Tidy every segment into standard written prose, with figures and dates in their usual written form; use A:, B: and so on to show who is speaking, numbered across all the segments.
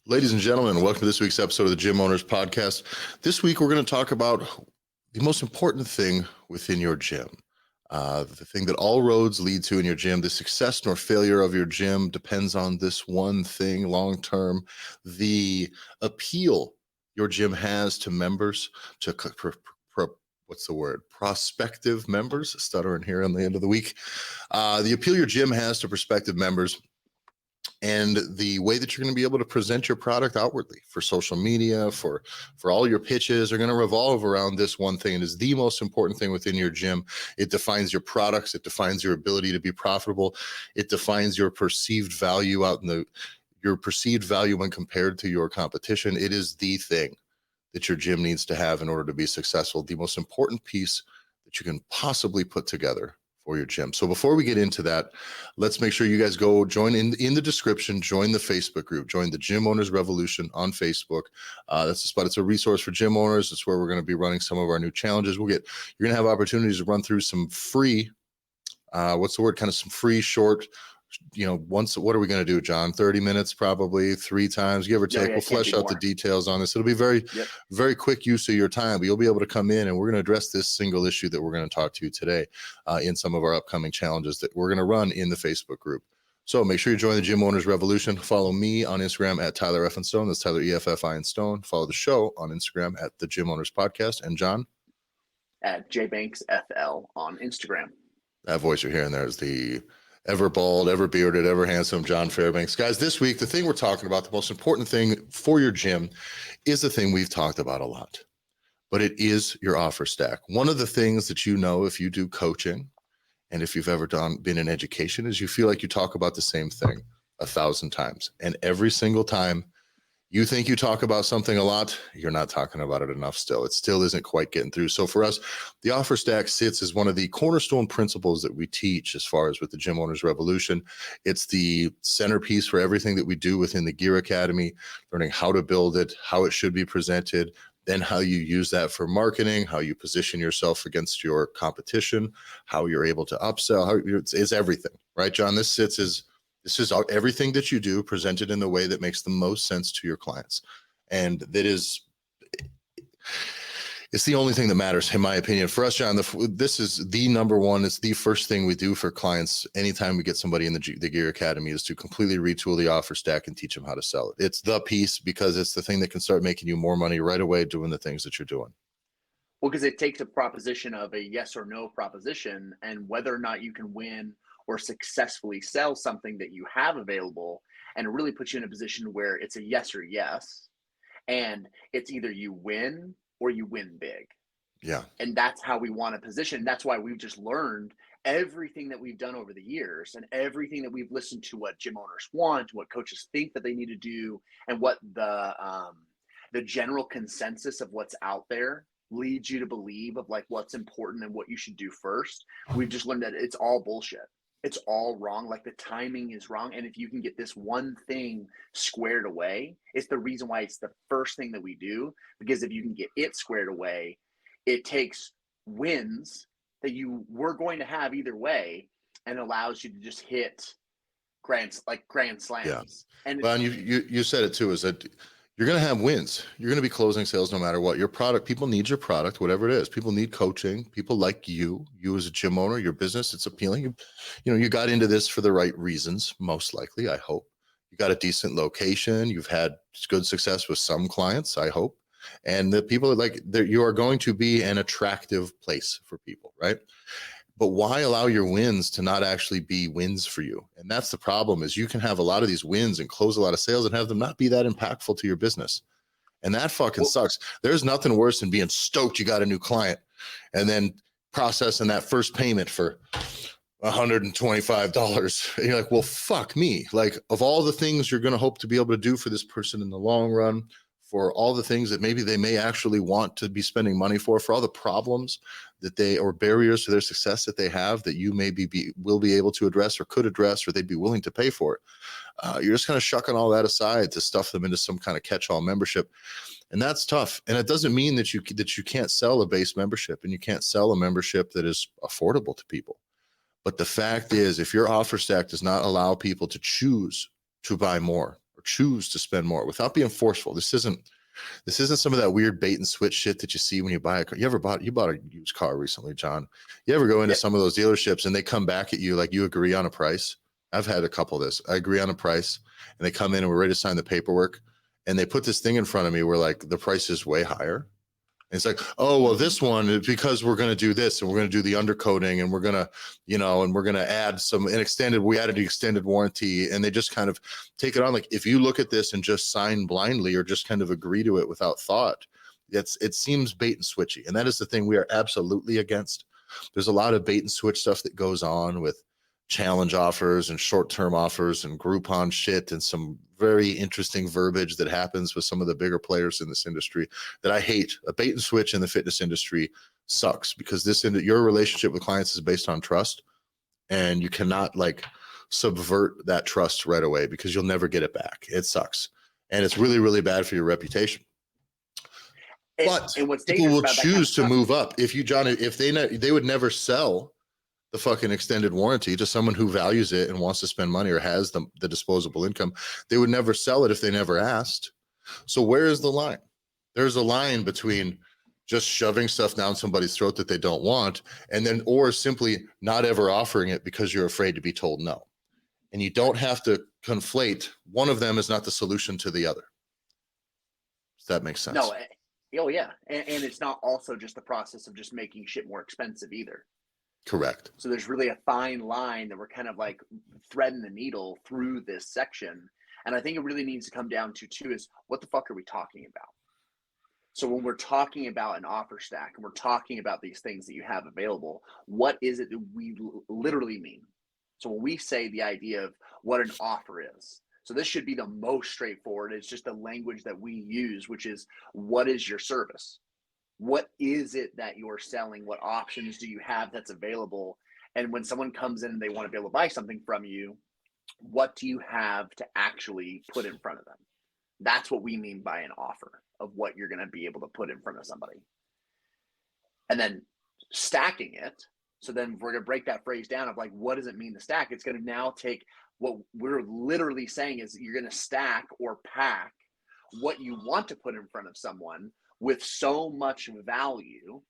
A: Ladies and gentlemen, welcome to this week's episode of the Gym Owners Podcast. This week, we're going to talk about the most important thing within your gym. The thing that all roads lead to in your gym. The success nor failure of your gym depends on this one thing long term. The appeal your gym has to members, to prospective members, stuttering here on the end of the week. The appeal your gym has to prospective members, and the way that you're going to be able to present your product outwardly for social media, for all your pitches are going to revolve around this one thing. It is the most important thing within your gym. It defines your products. It defines your ability to be profitable. It defines your perceived value your perceived value when compared to your competition. It is the thing that your gym needs to have in order to be successful. The most important piece that you can possibly put together for your gym. So before we get into that, let's make sure you guys go join in the description, join the Facebook group, join the Gym Owners Revolution on Facebook. That's the spot. It's a resource for gym owners. It's where we're going to be running some of our new challenges. You're going to have opportunities to run through some free, some free short, what are we going to do, John? 30 minutes, probably 3 times, give or take. We'll flesh out the details on this. It'll be very quick use of your time, but you'll be able to come in and we're going to address this single issue that we're going to talk to today in some of our upcoming challenges that we're going to run in the Facebook group. So make sure you join the Gym Owners Revolution. Follow me on Instagram at Tyler F. and Stone. That's Tyler EFFI and Stone. Follow the show on Instagram at the Gym Owners Podcast. And John?
B: At JBanksFL on Instagram.
A: That voice you're hearing there is the ever bald, ever bearded, ever handsome John Fairbanks. Guys, this week, the thing we're talking about, the most important thing for your gym is the thing we've talked about a lot, but it is your offer stack. One of the things that if you do coaching and if you've ever been in education is you feel like you talk about the same thing 1,000 times. And every single time you think you talk about something a lot, you're not talking about it enough still. It still isn't quite getting through. So for us, the offer stack sits as one of the cornerstone principles that we teach as far as with the Gym Owners Revolution. It's the centerpiece for everything that we do within the Gear Academy, learning how to build it, how it should be presented, then how you use that for marketing, how you position yourself against your competition, how you're able to upsell, it's everything, right, John? This is everything that you do presented in the way that makes the most sense to your clients. And it's the only thing that matters, in my opinion. For us, John, this is the number one. It's the first thing we do for clients anytime we get somebody in the Gear Academy is to completely retool the offer stack and teach them how to sell it. It's the piece because it's the thing that can start making you more money right away doing the things that you're doing.
B: Well, because it takes a proposition of a yes or no proposition and whether or not you can win or successfully sell something that you have available, and it really puts you in a position where it's a yes or yes, and it's either you win or you win big.
A: Yeah.
B: And that's how we want to position. That's why we've just learned everything that we've done over the years and everything that we've listened to what gym owners want, what coaches think that they need to do, and what the general consensus of what's out there leads you to believe of like what's important and what you should do first. We've just learned that it's all bullshit. It's all wrong. Like the timing is wrong. And if you can get this one thing squared away, it's the reason why it's the first thing that we do, because if you can get it squared away, it takes wins that you were going to have either way and allows you to just hit grand slams.
A: Yeah.
B: And
A: well, and you said it too, is that you're going to have wins. You're going to be closing sales no matter what. Your product, people need your product, whatever it is. People need coaching. People like you as a gym owner, your business, it's appealing. You got into this for the right reasons, most likely, I hope. You got a decent location. You've had good success with some clients, I hope. And the people you are going to be an attractive place for people, right? But why allow your wins to not actually be wins for you? And that's the problem, is you can have a lot of these wins and close a lot of sales and have them not be that impactful to your business. And that fucking sucks. There's nothing worse than being stoked you got a new client and then processing that first payment for $125. And you're like, well, fuck me. Like, of all the things you're going to hope to be able to do for this person in the long run, for all the things that maybe they may actually want to be spending money for all the problems that or barriers to their success that they have that you will be able to address or could address, or they'd be willing to pay for it. You're just kind of shucking all that aside to stuff them into some kind of catch-all membership. And that's tough. And it doesn't mean that you can't sell a base membership and you can't sell a membership that is affordable to people. But the fact is, if your offer stack does not allow people to choose to buy more or choose to spend more without being forceful. This isn't some of that weird bait and switch shit that you see when you buy a car. You bought a used car recently, John. You ever go into some of those dealerships and they come back at you like you agree on a price? I've had a couple of this. I agree on a price and they come in and we're ready to sign the paperwork and they put this thing in front of me where like the price is way higher. And it's like, oh, well, this one, because we're going to do this and we're going to do the undercoating and we're going to, and we're going to add we added the extended warranty, and they just kind of take it on. Like, if you look at this and just sign blindly or just kind of agree to it without thought, it seems bait and switchy. And that is the thing we are absolutely against. There's a lot of bait and switch stuff that goes on with challenge offers and short-term offers and Groupon shit and some very interesting verbiage that happens with some of the bigger players in this industry that I hate. A bait and switch in the fitness industry sucks because your relationship with clients is based on trust, and you cannot like subvert that trust right away because you'll never get it back. It sucks. And it's really, really bad for your reputation. But people will choose to move up. If they would never sell the fucking extended warranty to someone who values it and wants to spend money or has the disposable income. They would never sell it if they never asked. So where is the line? There's a line between just shoving stuff down somebody's throat that they don't want, or simply not ever offering it because you're afraid to be told no. And you don't have to conflate. One of them is not the solution to the other. Does that make sense?
B: No. Oh yeah. And it's not also just the process of just making shit more expensive either.
A: Correct.
B: So there's really a fine line that we're kind of like threading the needle through this section. And I think it really needs to come down to too is what the fuck are we talking about? So when we're talking about an offer stack and we're talking about these things that you have available, what is it that we literally mean? So when we say the idea of what an offer is, so this should be the most straightforward. It's just the language that we use, which is what is your service? What is it that you're selling? What options do you have that's available? And when someone comes in and they want to be able to buy something from you, what do you have to actually put in front of them? That's what we mean by an offer of what you're going to be able to put in front of somebody. And then stacking it. So then we're going to break that phrase down of like, what does it mean to stack? It's going to now take what we're literally saying is you're going to stack or pack what you want to put in front of someone with so much value,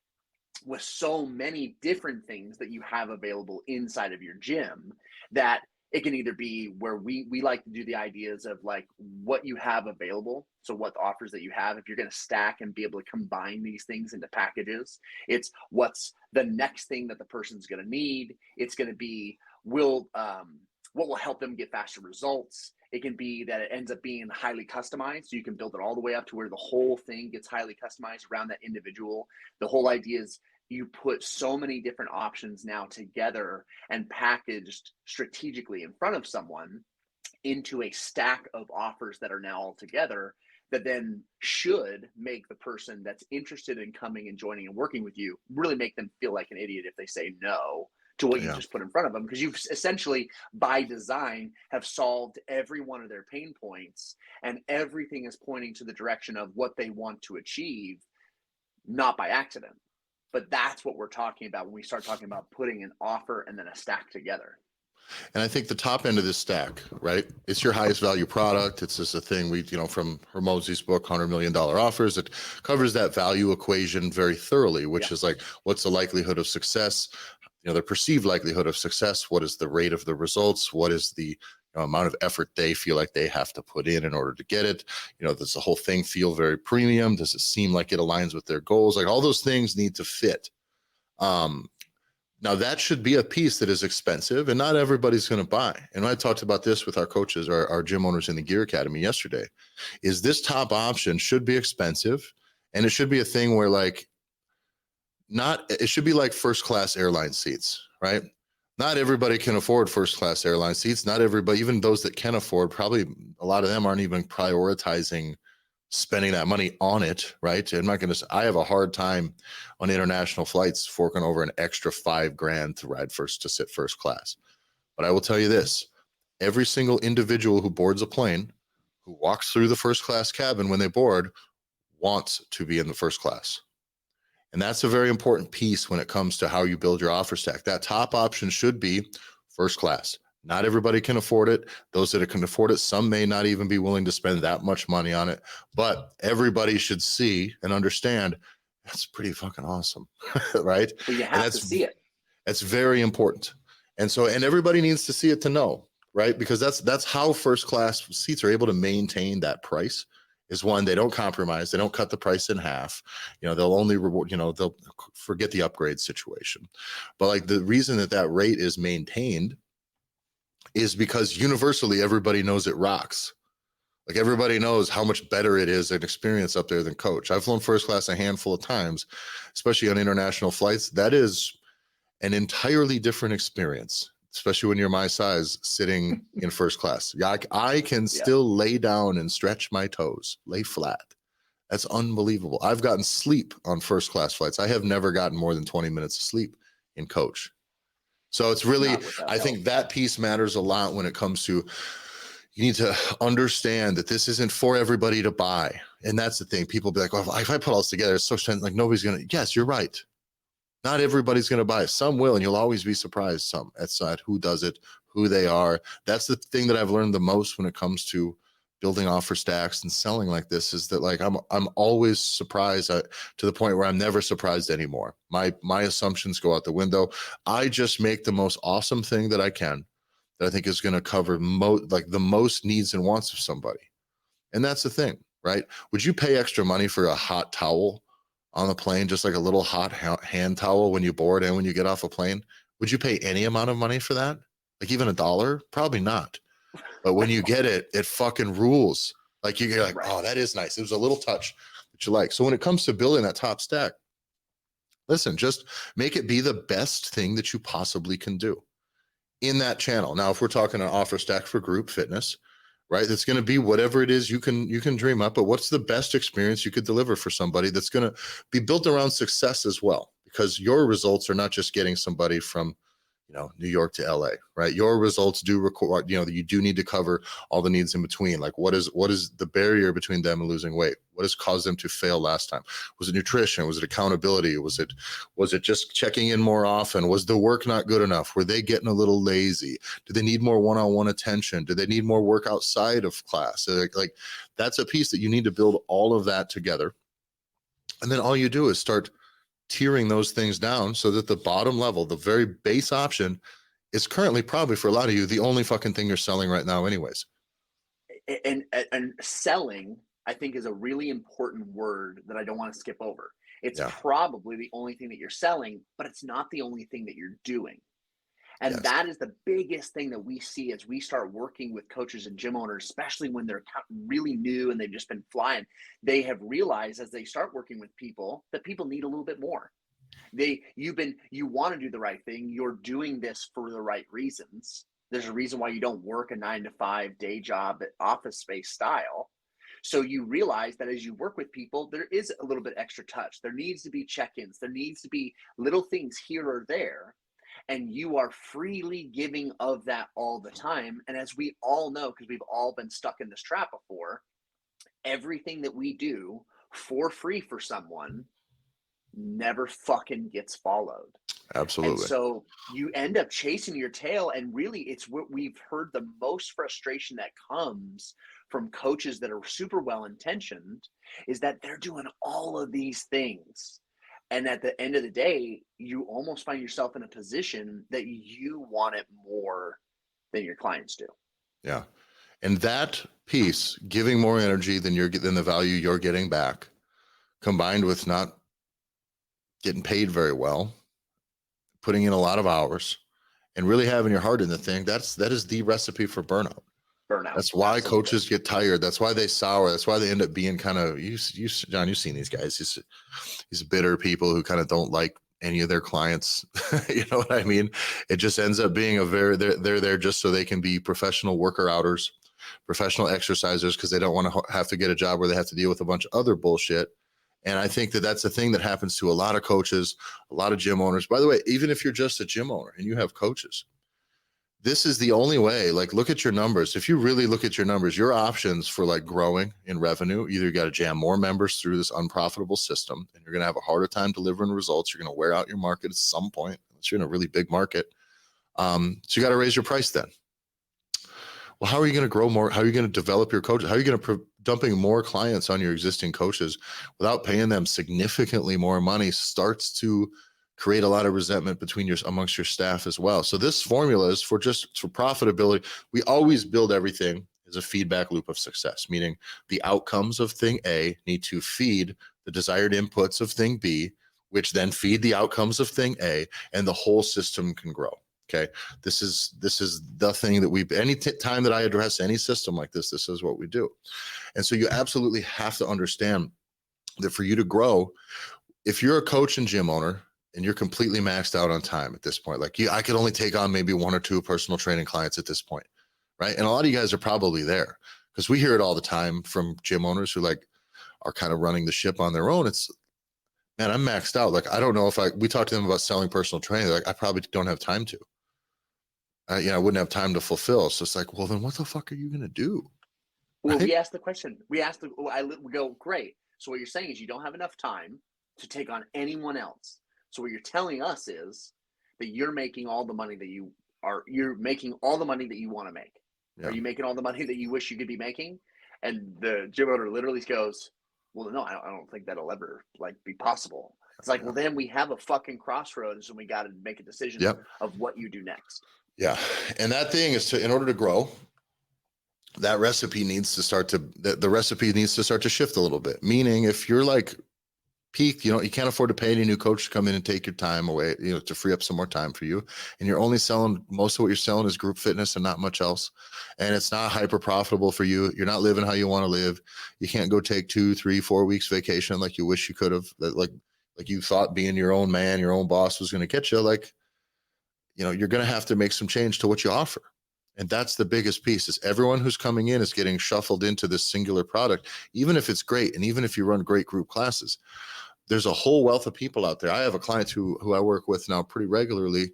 B: with so many different things that you have available inside of your gym, that it can either be where we like to do the ideas of like what you have available. So what the offers that you have, if you're going to stack and be able to combine these things into packages, it's what's the next thing that the person's going to need. It's going to be what will help them get faster results. It can be that it ends up being highly customized. So you can build it all the way up to where the whole thing gets highly customized around that individual. The whole idea is you put so many different options now together and packaged strategically in front of someone into a stack of offers that are now all together that then should make the person that's interested in coming and joining and working with you really make them feel like an idiot if they say no to what you just put in front of them, because you've essentially by design have solved every one of their pain points and everything is pointing to the direction of what they want to achieve, not by accident. But that's what we're talking about when we start talking about putting an offer and then a stack together.
A: And I think the top end of this stack, right? It's your highest value product. It's just a thing from Hormozi's book, $100 million offers. It covers that value equation very thoroughly, which is like, what's the likelihood of success? The perceived likelihood of success. What is the rate of the results? What is the amount of effort they feel like they have to put in order to get it? Does the whole thing feel very premium? Does it seem like it aligns with their goals? Like all those things need to fit. Now that should be a piece that is expensive and not everybody's going to buy. And I talked about this with our coaches, our gym owners in the Gear Academy yesterday, is this top option should be expensive. And it should be a thing where it should be like first class airline seats, right? Not everybody can afford first class airline seats. Not everybody, even those that can afford, probably a lot of them aren't even prioritizing spending that money on it, right? I have a hard time on international flights forking over an extra $5,000 to sit first class. But I will tell you this, every single individual who boards a plane, who walks through the first class cabin when they board, wants to be in the first class. And that's a very important piece when it comes to how you build your offer stack. That top option should be first class, Not everybody can afford it. Those that can afford it, some may not even be willing to spend that much money on it, but everybody should see and understand that's pretty fucking awesome. Right?
B: But you
A: And
B: have to see it.
A: that's very important. And so, and everybody needs to see it to know, right? Because that's how first class seats are able to maintain that price. Is one, they don't compromise, they don't cut the price in half. They'll only reward, they'll forget the upgrade situation. But like the reason that rate is maintained is because universally everybody knows it rocks. Like everybody knows how much better it is an experience up there than coach. I've flown first class a handful of times, especially on international flights. That is an entirely different experience, especially when you're my size sitting in first class. I can still lay down and stretch my toes, lay flat. That's unbelievable. I've gotten sleep on first class flights. I have never gotten more than 20 minutes of sleep in coach. So it's really, I think that piece matters a lot when it comes to, you need to understand that this isn't for everybody to buy. And that's the thing. People be like, well, if I put all this together, it's so expensive. Like nobody's going to, yes, you're right. Not everybody's going to buy it. Some will, and you'll always be surprised at who does it, who they are. That's the thing that I've learned the most when it comes to building offer stacks and selling like this, is that like I'm always surprised to the point where I'm never surprised anymore. My assumptions go out the window. I just make the most awesome thing that I can, that I think is going to cover the most needs and wants of somebody. And that's the thing, right? Would you pay extra money for a hot towel on the plane, just like a little hot hand towel when you board and when you get off a plane? Would you pay any amount of money for that? Like even $1? Probably not. But when you get it, it fucking rules. Like you're like, oh, that is nice. It was a little touch that you like. So when it comes to building that top stack, listen, just make it be the best thing that you possibly can do in that channel. Now, if we're talking an offer stack for group fitness, right, that's going to be whatever it is you can dream up, but what's the best experience you could deliver for somebody that's going to be built around success as well? Because your results are not just getting somebody from New York to LA, right? Your results do require, you do need to cover all the needs in between. Like what is the barrier between them and losing weight? What has caused them to fail last time? Was it nutrition? Was it accountability? Was it just checking in more often? Was the work not good enough? Were they getting a little lazy? Do they need more one-on-one attention? Do they need more work outside of class? So like that's a piece that you need to build all of that together. And then all you do is start tiering those things down so that the bottom level, the very base option, is currently probably for a lot of you the only fucking thing you're selling right now anyways.
B: And selling, I think, is a really important word that I don't want to skip over. It's probably the only thing that you're selling, but it's not the only thing that you're doing. And that is the biggest thing that we see as we start working with coaches and gym owners, especially when they're really new and they've just been flying. They have realized as they start working with people that people need a little bit more. You want to do the right thing. You're doing this for the right reasons. There's a reason why you don't work a 9-to-5 day job at office space style. So you realize that as you work with people, there is a little bit extra touch. There needs to be check-ins. There needs to be little things here or there. And you are freely giving of that all the time. And as we all know, because we've all been stuck in this trap before, everything that we do for free for someone never fucking gets followed.
A: Absolutely.
B: And so you end up chasing your tail. And really, it's what we've heard the most frustration that comes from coaches that are super well-intentioned is that they're doing all of these things. And at the end of the day, you almost find yourself in a position that you want it more than your clients do.
A: Yeah. And that piece, giving more energy than the value you're getting back, combined with not getting paid very well, putting in a lot of hours, and really having your heart in the thing, that is the recipe for burnout. That's why coaches get tired. That's why they sour. That's why they end up being kind of, John, you've seen these guys, these bitter people who kind of don't like any of their clients. You know what I mean? It just ends up being they're there just so they can be professional worker outers, professional exercisers, because they don't want to have to get a job where they have to deal with a bunch of other bullshit. And I think that that's a thing that happens to a lot of coaches, a lot of gym owners. By the way, even if you're just a gym owner and you have coaches, this is the only way. Like, look at your numbers. If you really look at your numbers, your options for like growing in revenue, either you got to jam more members through this unprofitable system and you're going to have a harder time delivering results. You're going to wear out your market at some point, unless you're in a really big market. So you got to raise your price then. Well, how are you going to grow more? How are you going to develop your coaches? How are you going to dumping more clients on your existing coaches without paying them significantly more money starts to create a lot of resentment amongst your staff as well. So this formula is for profitability. We always build everything as a feedback loop of success, meaning the outcomes of thing A need to feed the desired inputs of thing B, which then feed the outcomes of thing A, and the whole system can grow. Okay. This is the thing that any time that I address any system like this is what we do. And so you absolutely have to understand that for you to grow, if you're a coach and gym owner and you're completely maxed out on time at this point, like I could only take on maybe 1 or 2 personal training clients at this point. Right. And a lot of you guys are probably there because we hear it all the time from gym owners who are kind of running the ship on their own. It's, man, I'm maxed out. Like, I don't know if we talk to them about selling personal training. Like, I probably don't have time to. I wouldn't have time to fulfill. So it's like, well, then what the fuck are you going to do?
B: Well,
A: right?
B: we asked the question. We go, great. So what you're saying is you don't have enough time to take on anyone else. So what you're telling us is that you're making all the money that you're making all the money that you want to make. Yeah. Are you making all the money that you wish you could be making? And the gym owner literally goes, well, no, I don't think that'll ever be possible. It's like, well, then we have a fucking crossroads and we got to make a decision of what you do next.
A: Yeah. And that thing is in order to grow, that recipe needs to start to shift a little bit. Meaning if you're peaked, you can't afford to pay any new coach to come in and take your time away, to free up some more time for you. And you're only selling, most of what you're selling is group fitness and not much else. And it's not hyper profitable for you. You're not living how you want to live. You can't go take 2, 3, 4 weeks vacation like you wish you could have, like you thought being your own man, your own boss was going to get you. You're going to have to make some change to what you offer. And that's the biggest piece is everyone who's coming in is getting shuffled into this singular product, even if it's great. And even if you run great group classes, there's a whole wealth of people out there. I have a client who I work with now pretty regularly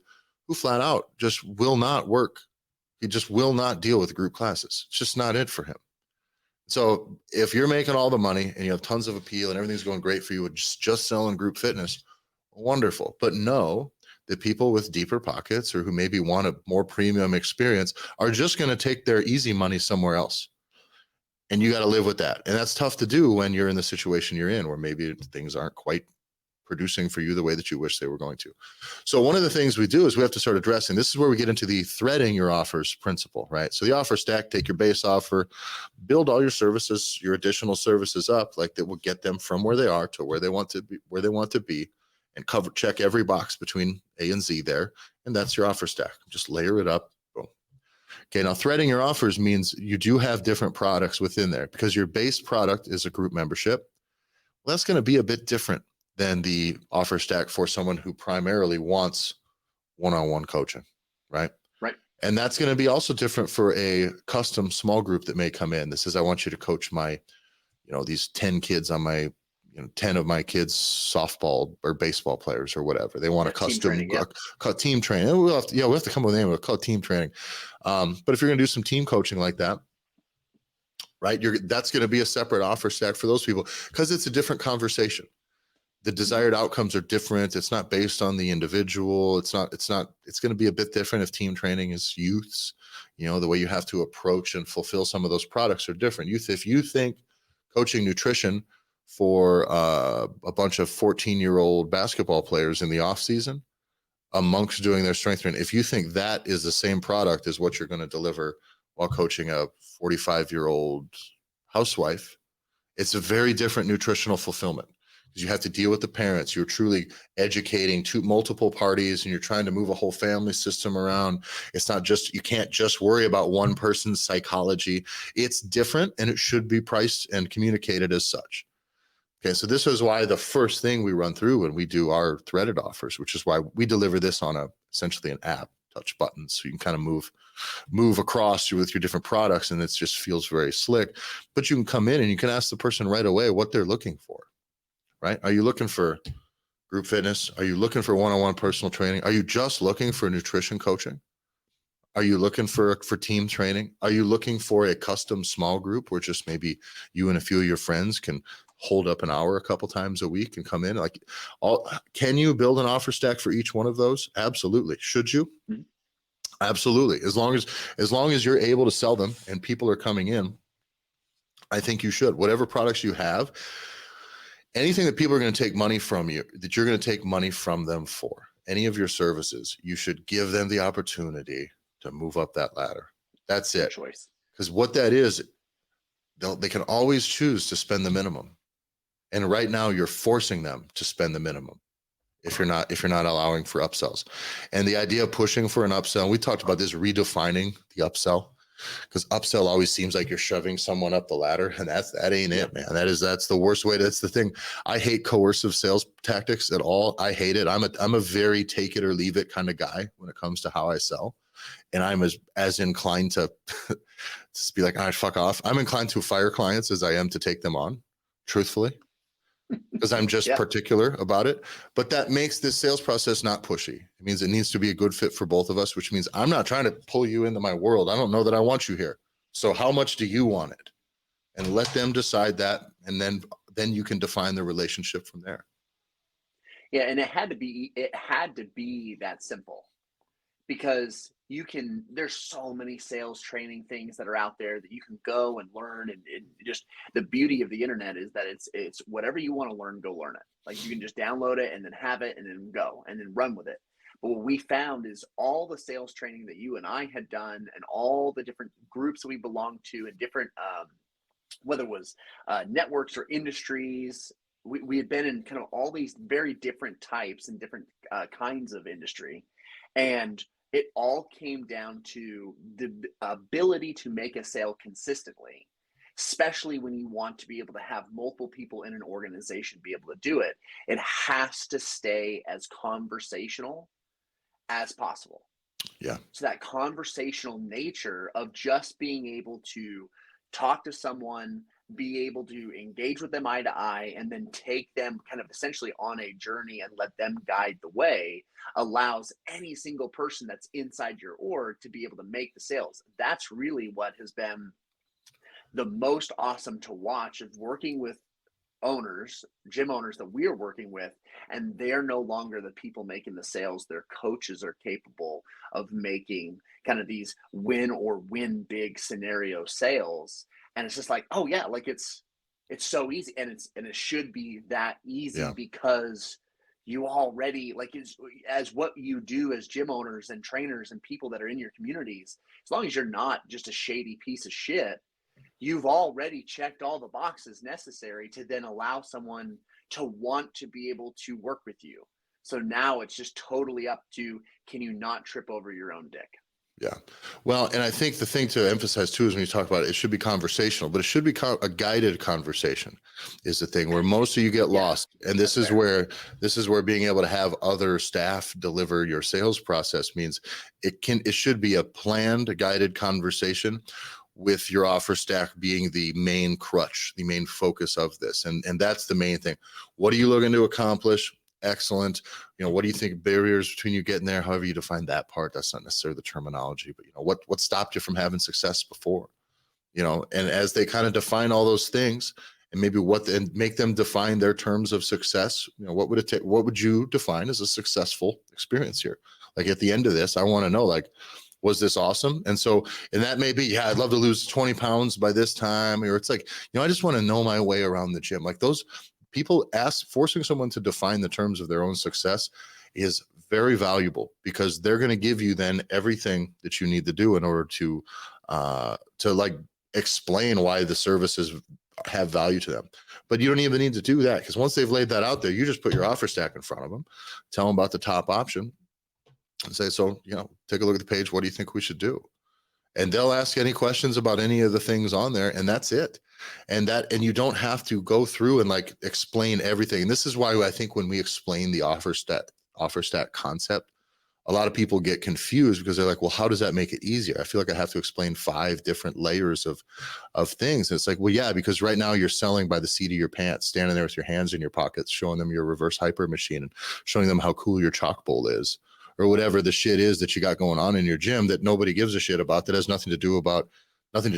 A: who flat out just will not work. He just will not deal with group classes. It's just not it for him. So if you're making all the money and you have tons of appeal and everything's going great for you with just selling group fitness, wonderful. But know that people with deeper pockets or who maybe want a more premium experience are just going to take their easy money somewhere else. And you got to live with that. And that's tough to do when you're in the situation you're in, where maybe things aren't quite producing for you the way that you wish they were going to. So one of the things we do is we have to start addressing, this is where we get into the threading your offers principle, right? So the offer stack, take your base offer, build all your services, your additional services up, that will get them from where they are to where they want to be, and check every box between A and Z there. And that's your offer stack. Just layer it up. Boom. Okay. Now threading your offers means you do have different products within there because your base product is a group membership. Well, that's going to be a bit different than the offer stack for someone who primarily wants one-on-one coaching. Right.
B: Right.
A: And that's going to be also different for a custom small group that may come in. This is, I want you to coach my, these 10 kids on my, 10 of my kids softball or baseball players or whatever. They want a custom team training. We'll have to come up with a name. We'll call it team training. But if you're going to do some team coaching like that, right, that's going to be a separate offer stack for those people because it's a different conversation. The desired outcomes are different. It's not based on the individual. It's going to be a bit different if team training is youths. The way you have to approach and fulfill some of those products are different. If you think coaching nutrition for a bunch of 14-year-old basketball players in the off season amongst doing their strength training, if you think that is the same product as what you're going to deliver while coaching a 45-year-old housewife, it's a very different nutritional fulfillment because you have to deal with the parents. You're truly educating multiple parties and you're trying to move a whole family system around. It's not just, you can't just worry about one person's psychology. It's different and it should be priced and communicated as such. Okay, so this is why the first thing we run through when we do our threaded offers, which is why we deliver this on essentially an app, touch buttons, so you can kind of move across with your different products, and it just feels very slick. But you can come in and you can ask the person right away what they're looking for, right? Are you looking for group fitness? Are you looking for one-on-one personal training? Are you just looking for nutrition coaching? Are you looking for team training? Are you looking for a custom small group where just maybe you and a few of your friends can hold up an hour a couple times a week and come in? Can you build an offer stack for each one of those? Absolutely. Should you? Absolutely. As long as you're able to sell them and people are coming in, I think you should. Whatever products you have, anything that people are going to take money from you, that you're going to take money from them for, any of your services, you should give them the opportunity to move up that ladder. That's
B: Good
A: it.
B: choice.
A: Because what that is, they can always choose to spend the minimum. And right now you're forcing them to spend the minimum if you're not allowing for upsells. And the idea of pushing for an upsell, we talked about this, redefining the upsell, because upsell always seems like you're shoving someone up the ladder, and that ain't it, man. That's the worst way. That's the thing. I hate coercive sales tactics at all. I hate it. I'm a very take it or leave it kind of guy when it comes to how I sell. And I'm as inclined to just be like, all right, fuck off. I'm inclined to fire clients as I am to take them on, truthfully, because I'm just particular about it. But that makes this sales process not pushy. It means it needs to be a good fit for both of us, which means I'm not trying to pull you into my world. I don't know that I want you here. So how much do you want it? And let them decide that. And then you can define the relationship from there.
B: Yeah, and it had to be that simple, because there's so many sales training things that are out there that you can go and learn, and just the beauty of the internet is that it's whatever you want to learn, go learn it. Like, you can just download it and then have it and then go and then run with it. But what we found is all the sales training that you and I had done, and all the different groups that we belonged to, and different whether it was networks or industries, we had been in kind of all these very different types and different kinds of industry. And it all came down to the ability to make a sale consistently, especially when you want to be able to have multiple people in an organization be able to do it. It has to stay as conversational as possible.
A: Yeah.
B: So that conversational nature of just being able to talk to someone, be able to engage with them eye to eye, and then take them kind of essentially on a journey and let them guide the way, allows any single person that's inside your org to be able to make the sales. That's really what has been the most awesome to watch, of working with owners, gym owners that we're working with, and they're no longer the people making the sales. Their coaches are capable of making kind of these win or win big scenario sales. And it's just like, oh yeah, like it's so easy, and it should be that easy, because you already, like, as what you do as gym owners and trainers and people that are in your communities, as long as you're not just a shady piece of shit, you've already checked all the boxes necessary to then allow someone to want to be able to work with you. So now it's just totally up to, can you not trip over your own dick?
A: Yeah. Well, and I think the thing to emphasize too is when you talk about it, it should be conversational, but it should be a guided conversation is the thing where most of you get lost. And this is where being able to have other staff deliver your sales process means it should be a planned, guided conversation, with your offer stack being the main crutch, the main focus of this. And that's the main thing. What are you looking to accomplish? Excellent. What do you think barriers between you getting there? However you define that part, that's not necessarily the terminology, but what stopped you from having success before? And as they kind of define all those things, and maybe and make them define their terms of success, what would it take? What would you define as a successful experience here? Like, at the end of this, I want to know, like, was this awesome? And that may be, I'd love to lose 20 pounds by this time. Or it's like, I just want to know my way around the gym. Like, those people forcing someone to define the terms of their own success is very valuable, because they're going to give you then everything that you need to do in order to like explain why the services have value to them. But you don't even need to do that, because once they've laid that out there, you just put your offer stack in front of them, tell them about the top option, and say, so, take a look at the page. What do you think we should do? And they'll ask any questions about any of the things on there, and that's it. And you don't have to go through and like explain everything. And this is why I think when we explain the offer stack concept, a lot of people get confused, because they're like, well, how does that make it easier? I feel like I have to explain 5 different layers of things. And it's like, well, yeah, because right now you're selling by the seat of your pants, standing there with your hands in your pockets, showing them your reverse hyper machine and showing them how cool your chalk bowl is, or whatever the shit is that you got going on in your gym that nobody gives a shit about, that has nothing to do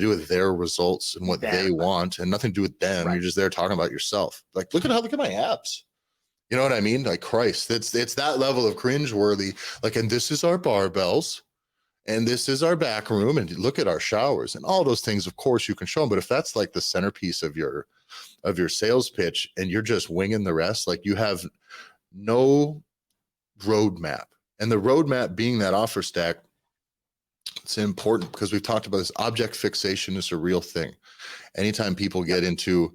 A: with their results and what they want, and nothing to do with them. Right. You're just there talking about yourself. Like, look at my abs. You know what I mean? Like, Christ, it's that level of cringeworthy. Like, and this is our barbells, And this is our back room, and look at our showers and all those things. Of course you can show them, but if that's like the centerpiece of your sales pitch and you're just winging the rest, like you have no roadmap. And the roadmap being that offer stack, it's important because we've talked about this. Object fixation is a real thing. Anytime people get into,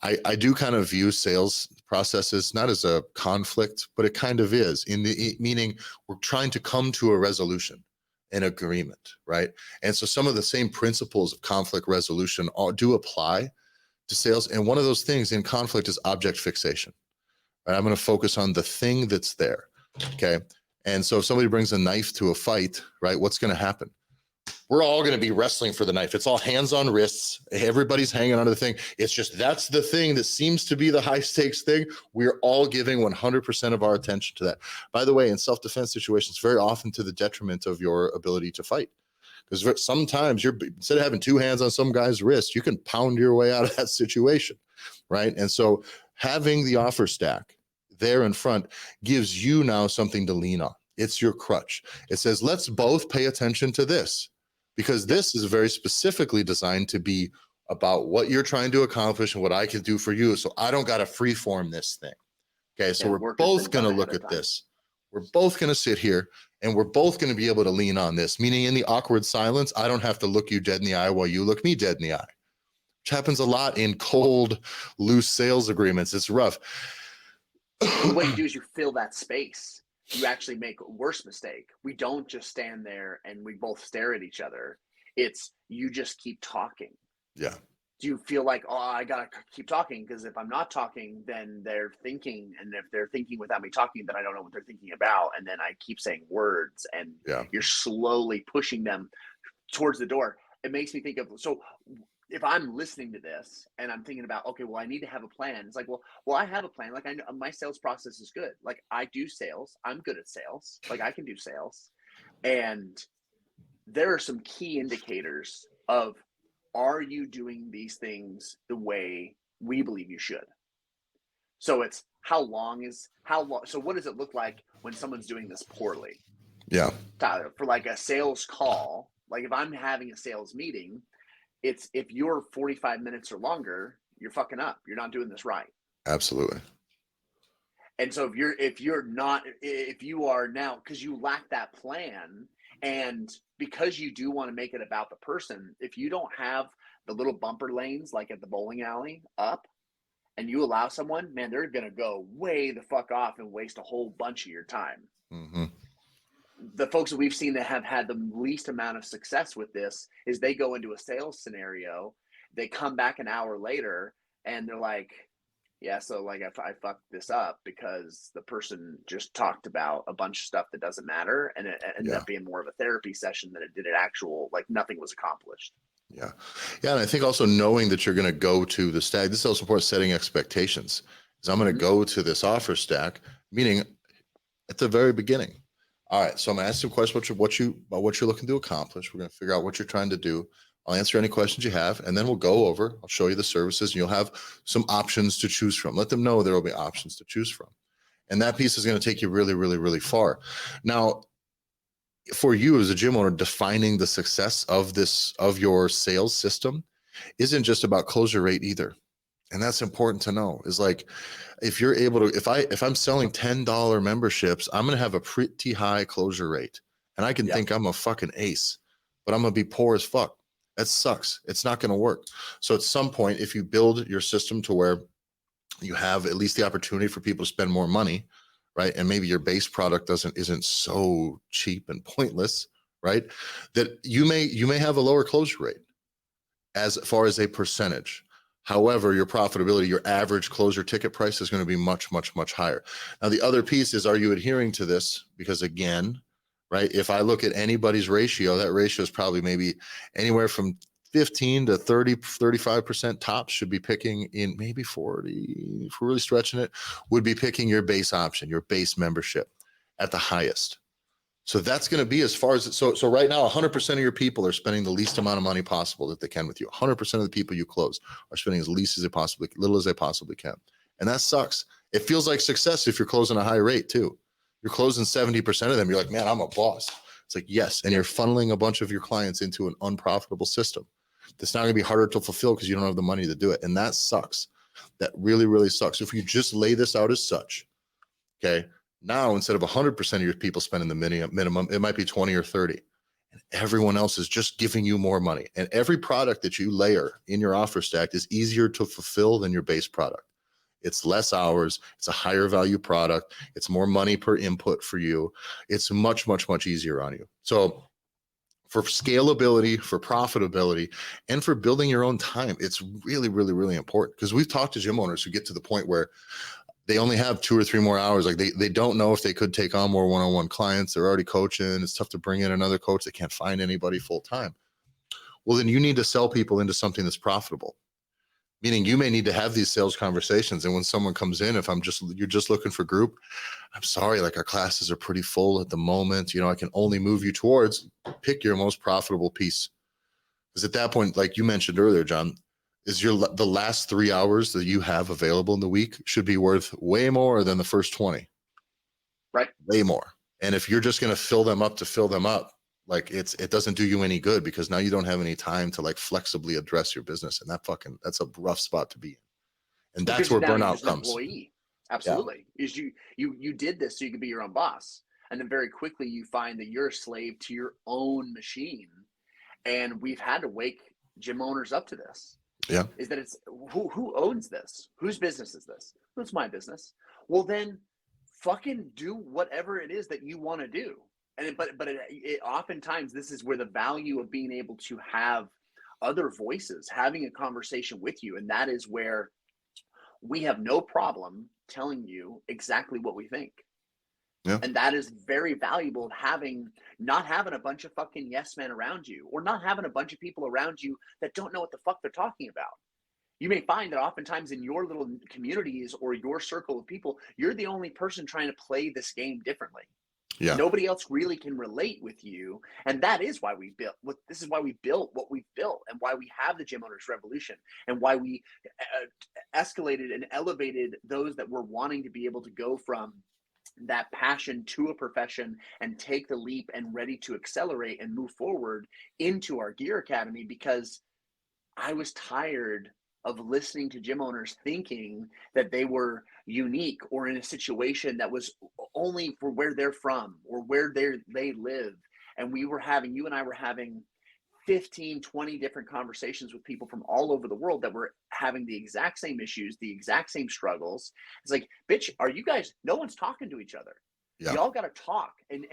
A: I do kind of view sales processes not as a conflict, but it kind of is, meaning we're trying to come to a resolution, an agreement, right? And so some of the same principles of conflict resolution do apply to sales. And one of those things in conflict is object fixation. Right? I'm going to focus on the thing that's there. Okay. And so if somebody brings a knife to a fight, right, what's going to happen? We're all going to be wrestling for the knife. It's all hands on wrists. Everybody's hanging onto the thing. It's just, that's the thing that seems to be the high stakes thing. We're all giving 100% of our attention to that. By the way, in self-defense situations, very often to the detriment of your ability to fight. Because sometimes instead of having two hands on some guy's wrist, you can pound your way out of that situation, right? And so having the offer stack there in front gives you now something to lean on. It's your crutch. It says, let's both pay attention to this, because this is very specifically designed to be about what you're trying to accomplish and what I can do for you. So I don't got to freeform this thing. Okay, so we're both going to look at this. We're both going to sit here and we're both going to be able to lean on this, meaning in the awkward silence, I don't have to look you dead in the eye while you look me dead in the eye, which happens a lot in cold, loose sales agreements. It's rough.
B: What you do is you fill that space. You actually make a worse mistake. We don't just stand there and we both stare at each other. It's you just keep talking.
A: Yeah.
B: Do you feel like, oh, I got to keep talking? Because if I'm not talking, then they're thinking. And if they're thinking without me talking, then I don't know what they're thinking about. And then I keep saying words and you're slowly pushing them towards the door. It makes me think of, so if I'm listening to this and I'm thinking about, okay, well, I need to have a plan. It's like, well, I have a plan. Like I know my sales process is good. Like I do sales. I'm good at sales. Like I can do sales. And there are some key indicators of, are you doing these things the way we believe you should? So it's how long. So what does it look like when someone's doing this poorly?
A: Yeah.
B: Tyler, for like a sales call, like if I'm having a sales meeting, it's if you're 45 minutes or longer, you're fucking up. You're not doing this right.
A: Absolutely.
B: And so if you are now, because you lack that plan, and because you do want to make it about the person, if you don't have the little bumper lanes like at the bowling alley up, and you allow someone, man, they're gonna go way the fuck off and waste a whole bunch of your time.
A: Mm-hmm.
B: The folks that we've seen that have had the least amount of success with this is they go into a sales scenario, they come back an hour later, and they're like, yeah, so like I fucked this up because the person just talked about a bunch of stuff that doesn't matter, and it ended up being more of a therapy session than it did an actual, like nothing was accomplished.
A: Yeah. Yeah. And I think also knowing that you're going to go to the stack, this is also important, setting expectations. Is I'm going to go to this offer stack, meaning at the very beginning. All right. So I'm going to ask you a question about what you're looking to accomplish. We're going to figure out what you're trying to do. I'll answer any questions you have, and then we'll go over, I'll show you the services, and you'll have some options to choose from. Let them know there will be options to choose from. And that piece is going to take you really, really, really far. Now, for you as a gym owner, defining the success of your sales system isn't just about closure rate either. And that's important to know, is like, if you're able to, if I'm selling $10 memberships, I'm going to have a pretty high closure rate, and I can think I'm a fucking ace, but I'm going to be poor as fuck. That sucks. It's not going to work. So at some point, if you build your system to where you have at least the opportunity for people to spend more money, right? And maybe your base product isn't so cheap and pointless, right? That you may have a lower closure rate as far as a percentage. However, your profitability, your average closure ticket price is going to be much, much, much higher. Now, the other piece is, are you adhering to this? Because again, right, if I look at anybody's ratio, that ratio is probably maybe anywhere from 15 to 30, 35% tops should be picking in, maybe 40, if we're really stretching it, would be picking your base option, your base membership at the highest. So that's going to be as far as, so right now, 100% of your people are spending the least amount of money possible that they can with you. 100% of the people you close are spending as little as they possibly can. And that sucks. It feels like success if you're closing a high rate too. You're closing 70% of them. You're like, man, I'm a boss. It's like, yes. And you're funneling a bunch of your clients into an unprofitable system. That's not going to be harder to fulfill because you don't have the money to do it. And that sucks. That really, really sucks. If you just lay this out as such, okay, now instead of 100% of your people spending the minimum, it might be 20 or 30. And everyone else is just giving you more money. And every product that you layer in your offer stack is easier to fulfill than your base product. It's less hours. It's a higher value product. It's more money per input for you. It's much, much, much easier on you. So for scalability, for profitability, and for building your own time, it's really, really, really important, because we've talked to gym owners who get to the point where they only have 2 or 3 more hours. Like they don't know if they could take on more one-on-one clients. They're already coaching. It's tough to bring in another coach. They can't find anybody full time. Well, then you need to sell people into something that's profitable. Meaning you may need to have these sales conversations. And when someone comes in, if you're just looking for group, I'm sorry, like our classes are pretty full at the moment. I can only move you towards, pick your most profitable piece. Because at that point, like you mentioned earlier, John, is the last 3 hours that you have available in the week should be worth way more than the first 20.
B: Right.
A: Way more. And if you're just going to fill them up to fill them up, like it doesn't do you any good, because now you don't have any time to like flexibly address your business. And that's a rough spot to be in. And that's where burnout comes.
B: Employee. Absolutely. Yeah. Is you did this so you could be your own boss. And then very quickly you find that you're a slave to your own machine. And we've had to wake gym owners up to this.
A: Yeah.
B: Is that it's who owns this? Whose business is this? It's my business. Well, then fucking do whatever it is that you want to do. And but it oftentimes this is where the value of being able to have other voices having a conversation with you, and that is where we have no problem telling you exactly what we think.
A: Yeah.
B: And that is very valuable, not having a bunch of fucking yes men around you, or not having a bunch of people around you that don't know what the fuck they're talking about. You may find that oftentimes in your little communities or your circle of people, you're the only person trying to play this game differently. Yeah. Nobody else really can relate with you. And that is why we built what we've built, and why we have the Gym Owners Revolution, and why we escalated and elevated those that were wanting to be able to go from that passion to a profession and take the leap and ready to accelerate and move forward into our Gear Academy, because I was tired of listening to gym owners thinking that they were unique or in a situation that was only for where they're from or where they live. And you and I were having 15, 20 different conversations with people from all over the world that were having the exact same issues, the exact same struggles. It's like, bitch, no one's talking to each other. Yeah. Y'all got to talk, and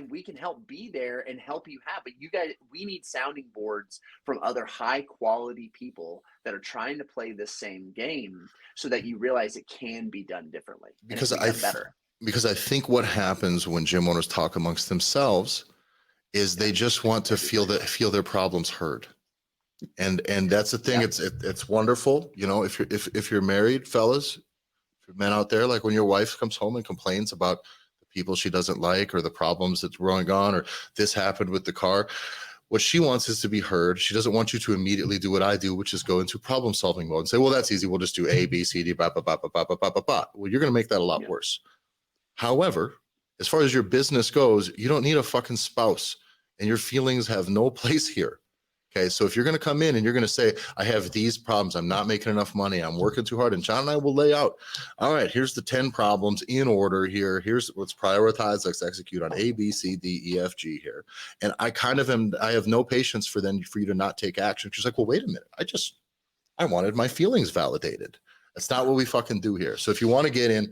B: we can help be there and help you have. But you guys, we need sounding boards from other high quality people that are trying to play this same game, so that you realize it can be done differently.
A: Because I think what happens when gym owners talk amongst themselves is they just want to feel their problems heard, and that's the thing. Yeah. It's wonderful, if you're married, fellas, men out there, like when your wife comes home and complains about people she doesn't like, or the problems that's going on, or this happened with the car. What she wants is to be heard. She doesn't want you to immediately do what I do, which is go into problem solving mode and say, well, that's easy. We'll just do A, B, C, D, ba, ba, ba, ba, ba, ba, ba, ba. Well, you're going to make that a lot worse. However, as far as your business goes, you don't need a fucking spouse, and your feelings have no place here. Okay, so if you're going to come in and you're going to say, I have these problems, I'm not making enough money, I'm working too hard, and John and I will lay out, all right, here's the 10 problems in order here. Here's what's prioritized. Let's execute on A, B, C, D, E, F, G here. And I have no patience for you to not take action. She's like, well, wait a minute. I wanted my feelings validated. That's not what we fucking do here. So if you want to get in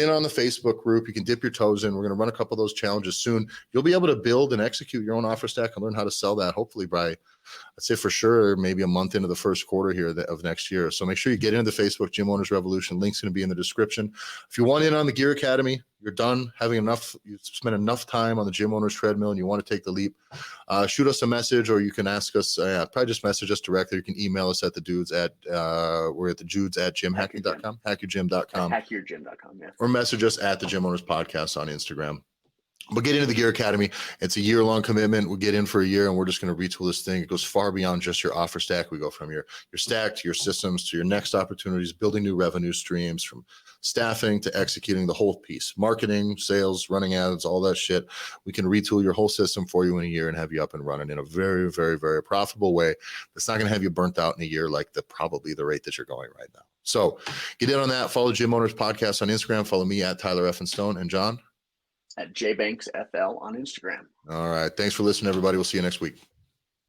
A: on the Facebook group. You can dip your toes in. We're going to run a couple of those challenges soon. You'll be able to build and execute your own offer stack and learn how to sell that, hopefully by, I'd say for sure, maybe a month into the first quarter here of next year. So make sure you get into the Facebook Gym Owners Revolution. Link's going to be in the description. If you want in on the Gear Academy, you're done having enough, you've spent enough time on the Gym Owners treadmill and you want to take the leap, shoot us a message, or you can ask us, probably just message us directly. You can email us at we're at thedudes@gymhacking.com, hackyourgym.com.
B: Hackyourgym.com, yeah.
A: Or message us at the Gym Owners Podcast on Instagram. But get into the Gear Academy. It's a year-long commitment. We'll get in for a year and we're just going to retool this thing. It goes far beyond just your offer stack. We go from your stack to your systems to your next opportunities, building new revenue streams, from staffing to executing the whole piece, marketing, sales, running ads, all that shit. We can retool your whole system for you in a year and have you up and running in a very, very, very profitable way. That's not going to have you burnt out in a year like probably the rate that you're going right now. So get in on that. Follow Gym Owners Podcast on Instagram. Follow me at Tyler F. and Stone, and John
B: at JBanksFL on Instagram.
A: All right. Thanks for listening, everybody. We'll see you next week.